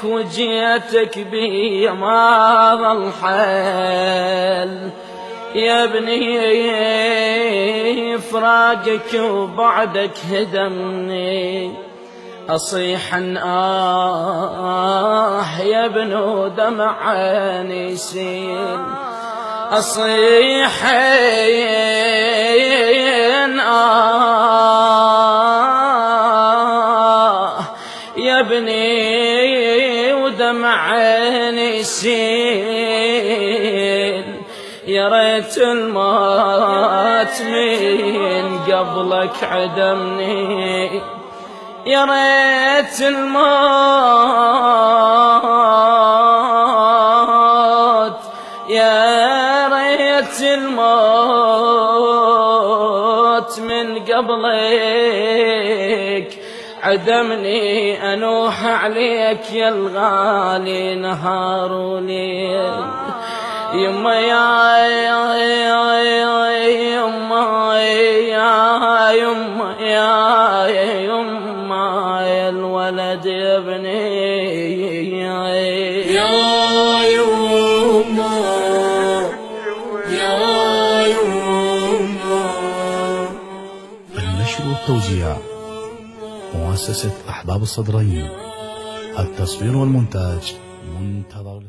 وجيتك بي ما الحال يا ابني، فراقك وبعدك هدمني، أصيح يا ابن دمع عيني يسيل، أصيح يا ابني ودمع عيني يسيل، يا ريت الموت من قبلك عدمني، يا ريت الموت، يا ريت الموت من قبلك عدمني، أنوح عليك يا الغالي نهار وليل، يما يا يما يا يما يا الولد يا ابني يا يما يا يما. النشر والتوزيع مؤسسة أحباب الصدرين، التصوير والمونتاج منتظر